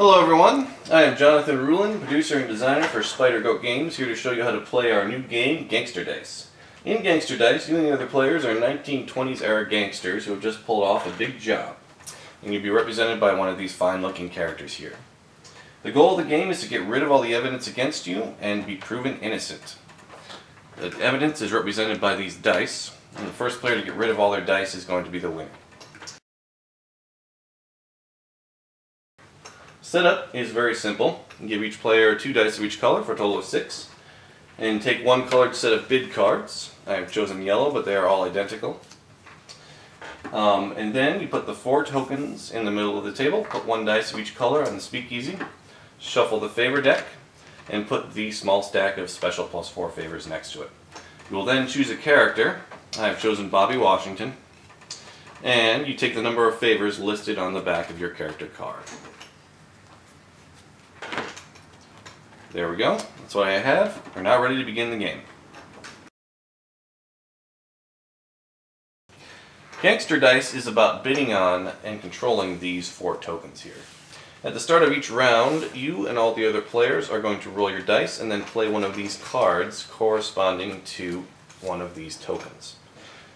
Hello everyone, I am Jonathan Rulin, producer and designer for Spider Goat Games, here to show you how to play our new game, Gangster Dice. In Gangster Dice, you and the other players are 1920s era gangsters who have just pulled off a big job, and you'll be represented by one of these fine looking characters here. The goal of the game is to get rid of all the evidence against you and be proven innocent. The evidence is represented by these dice, and the first player to get rid of all their dice is going to be the winner. Setup is very simple. You give each player 2 dice of each color for a total of 6. And take one colored set of bid cards. I have chosen yellow, but they are all identical. And then you put the 4 tokens in the middle of the table, put 1 dice of each color on the speakeasy, shuffle the favor deck, and put the small stack of special +4 favors next to it. You will then choose a character. I have chosen Bobby Washington. And you take the number of favors listed on the back of your character card. There we go. That's what I have. We're now ready to begin the game. Gangster Dice is about bidding on and controlling these 4 tokens here. At the start of each round, you and all the other players are going to roll your dice and then play one of these cards corresponding to one of these tokens.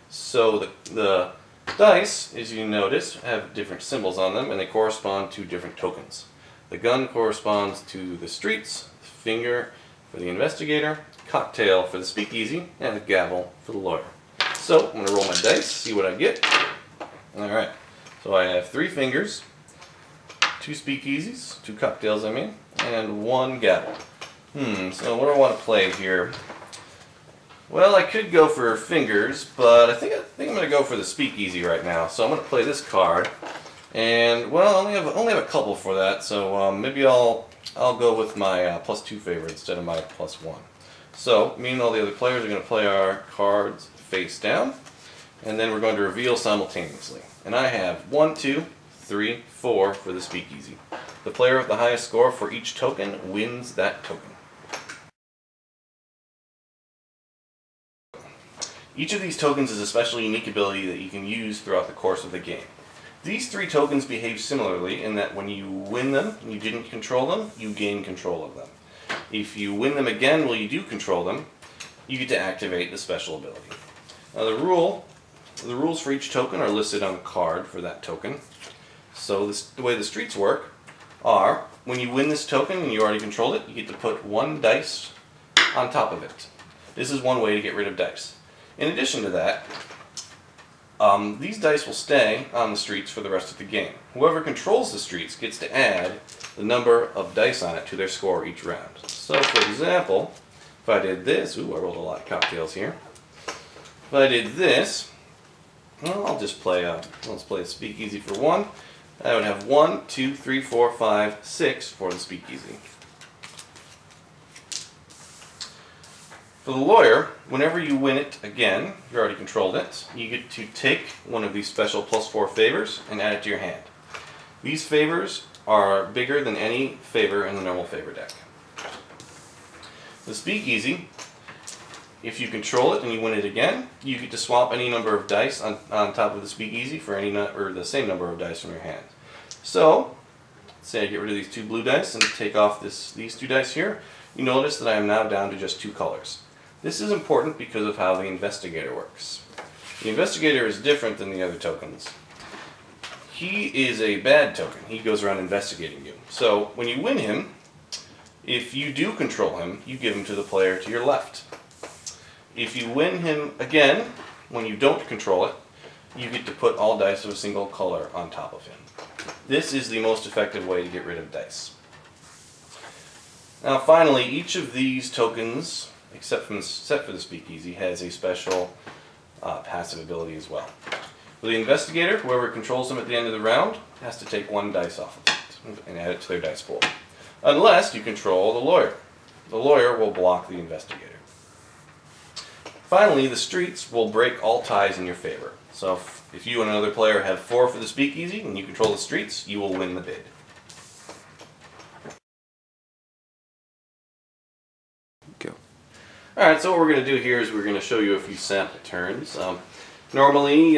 So the dice, as you notice, have different symbols on them and they correspond to different tokens. The gun corresponds to the streets, finger for the investigator, cocktail for the speakeasy, and a gavel for the lawyer. So I'm going to roll my dice, see what I get. Alright, so I have 3 fingers, 2 speakeasies, 2 cocktails I mean, and 1 gavel. So what do I want to play here? Well, I could go for fingers, but I think I'm going to go for the speakeasy right now. So I'm going to play this card. And, well, I only have a couple for that, so maybe I'll go with my +2 favor instead of my +1. So, me and all the other players are going to play our cards face down, and then we're going to reveal simultaneously. And I have 1, 2, 3, 4 for the speakeasy. The player with the highest score for each token wins that token. Each of these tokens is a special unique ability that you can use throughout the course of the game. These 3 tokens behave similarly in that when you win them and you didn't control them, you gain control of them. If you win them again while you do control them, you get to activate the special ability. Now the rules for each token are listed on the card for that token. So the way the streets work are, when you win this token and you already controlled it, you get to put 1 dice on top of it. This is one way to get rid of dice. In addition to that, these dice will stay on the streets for the rest of the game. Whoever controls the streets gets to add the number of dice on it to their score each round. So, for example, if I did this, I rolled a lot of cocktails here. If I did this, well, let's play a speakeasy for 1. I would have 1, 2, 3, 4, 5, 6 for the speakeasy. For the lawyer, whenever you win it again, you already controlled it, you get to take one of these special +4 favors and add it to your hand. These favors are bigger than any favor in the normal favor deck. The speakeasy, if you control it and you win it again, you get to swap any number of dice on top of the speakeasy for the same number of dice from your hand. So, say I get rid of these 2 blue dice and take off these 2 dice here, you notice that I am now down to just 2 colors. This is important because of how the investigator works. The investigator is different than the other tokens. He is a bad token. He goes around investigating you. So when you win him, if you do control him, you give him to the player to your left. If you win him again, when you don't control it, you get to put all dice of a single color on top of him. This is the most effective way to get rid of dice. Now finally, each of these tokens, except for the speakeasy, has a special passive ability as well. For the investigator, whoever controls them at the end of the round has to take 1 dice off of it and add it to their dice pool. Unless you control the lawyer. The lawyer will block the investigator. Finally, the streets will break all ties in your favor. So if you and another player have 4 for the speakeasy and you control the streets, you will win the bid. Alright, so what we're going to do here is we're going to show you a few sample turns. Normally,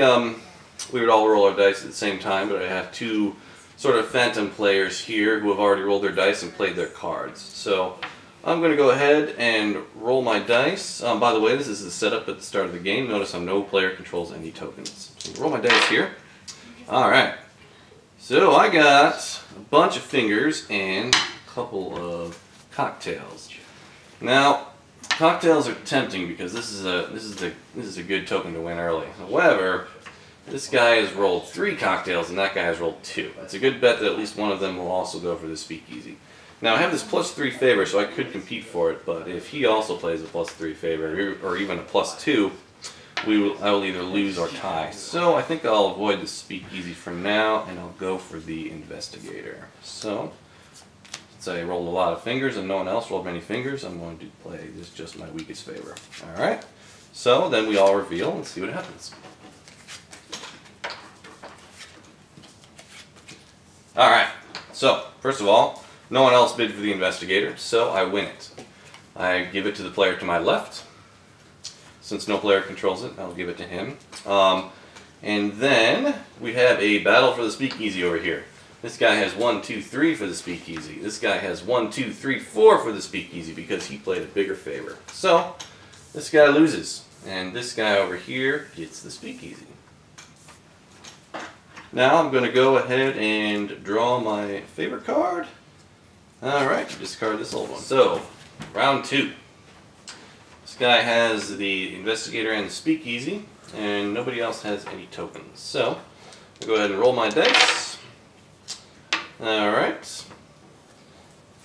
we would all roll our dice at the same time, but I have 2 sort of phantom players here who have already rolled their dice and played their cards. So I'm going to go ahead and roll my dice. By the way, this is the setup at the start of the game. Notice no player controls any tokens. So roll my dice here. Alright. So I got a bunch of fingers and a couple of cocktails. Now, cocktails are tempting because this is a good token to win early. However, this guy has rolled 3 cocktails and that guy has rolled 2. It's a good bet that at least one of them will also go for the speakeasy. Now I have this +3 favor, so I could compete for it, but if he also plays a +3 favor, or even a +2, I will either lose or tie. So I think I'll avoid the speakeasy for now, and I'll go for the investigator. So, since I rolled a lot of fingers and no one else rolled many fingers, I'm going to play this just my weakest favor. Alright, so then we all reveal and see what happens. Alright, so first of all, no one else bid for the investigator, so I win it. I give it to the player to my left. Since no player controls it, I'll give it to him. And then we have a battle for the speakeasy over here. This guy has 1, 2, 3 for the speakeasy. This guy has 1, 2, 3, 4 for the speakeasy because he played a bigger favor. So this guy loses, and this guy over here gets the speakeasy. Now I'm going to go ahead and draw my favorite card. Alright, discard this old one. So, round 2. This guy has the investigator and the speakeasy, and nobody else has any tokens. So, I'll go ahead and roll my dice. Alright.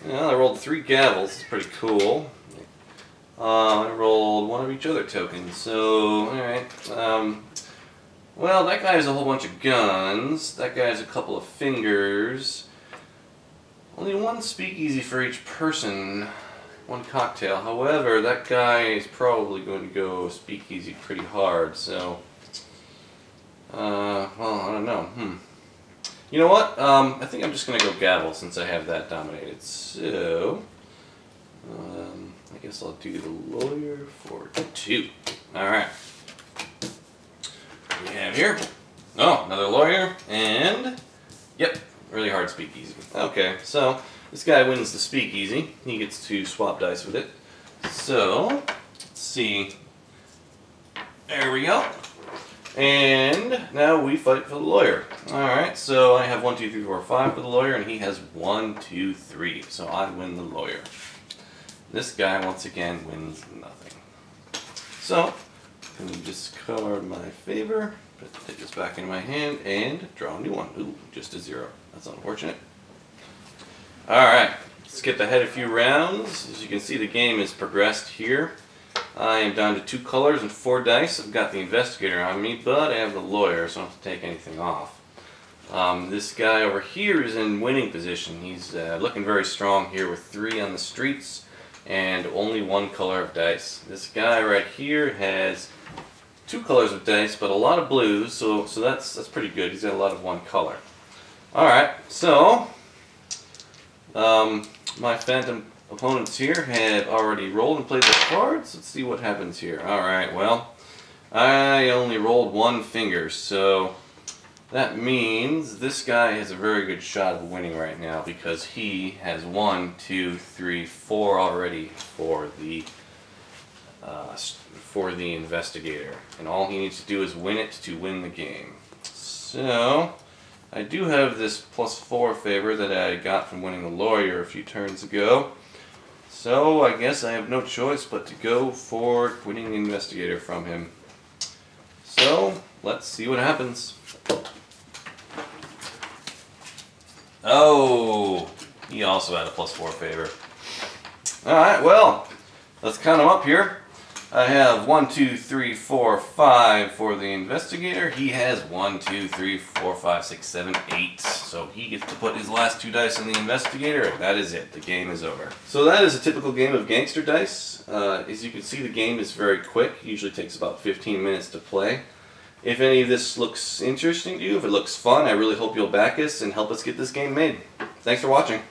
Well, I rolled 3 gavels. It's pretty cool. I rolled 1 of each other token. So, alright. Well, that guy has a whole bunch of guns. That guy has a couple of fingers. Only 1 speakeasy for each person. 1 cocktail. However, that guy is probably going to go speakeasy pretty hard. So, well, I don't know. You know what? I think I'm just going to go gavel since I have that dominated. So, I guess I'll do the lawyer for 2. Alright. We have here, oh, another lawyer, and, yep, really hard speakeasy. Okay, so, this guy wins the speakeasy. He gets to swap dice with it. So, let's see. There we go. And now we fight for the lawyer. Alright, so I have 1, 2, 3, 4, 5 for the lawyer, and he has 1, 2, 3. So I win the lawyer. This guy, once again, wins nothing. So, I'm going to discard my favor, take this back into my hand, and draw a new one. Ooh, just a 0. That's unfortunate. Alright, skip ahead a few rounds. As you can see, the game has progressed here. I am down to 2 colors and 4 dice. I've got the investigator on me, but I have the lawyer, so I don't have to take anything off. This guy over here is in winning position. He's looking very strong here with 3 on the streets and only 1 color of dice. This guy right here has 2 colors of dice, but a lot of blues, so that's pretty good. He's got a lot of 1 color. Alright, so my phantom opponents here have already rolled and played their cards. Let's see what happens here. Alright, well, I only rolled 1 finger, so that means this guy has a very good shot of winning right now because he has 1, 2, 3, 4 already for the investigator, and all he needs to do is win it to win the game. So I do have this +4 favor that I got from winning the lawyer a few turns ago, so I guess I have no choice but to go for winning the investigator from him. So let's see what happens. Oh, he also had a +4 favor. Alright, well, let's count them up here. I have 1, 2, 3, 4, 5 for the investigator. He has 1, 2, 3, 4, 5, 6, 7, 8. So he gets to put his last 2 dice on the investigator, and that is it. The game is over. So that is a typical game of Gangster Dice. As you can see, the game is very quick. It usually takes about 15 minutes to play. If any of this looks interesting to you, if it looks fun, I really hope you'll back us and help us get this game made. Thanks for watching.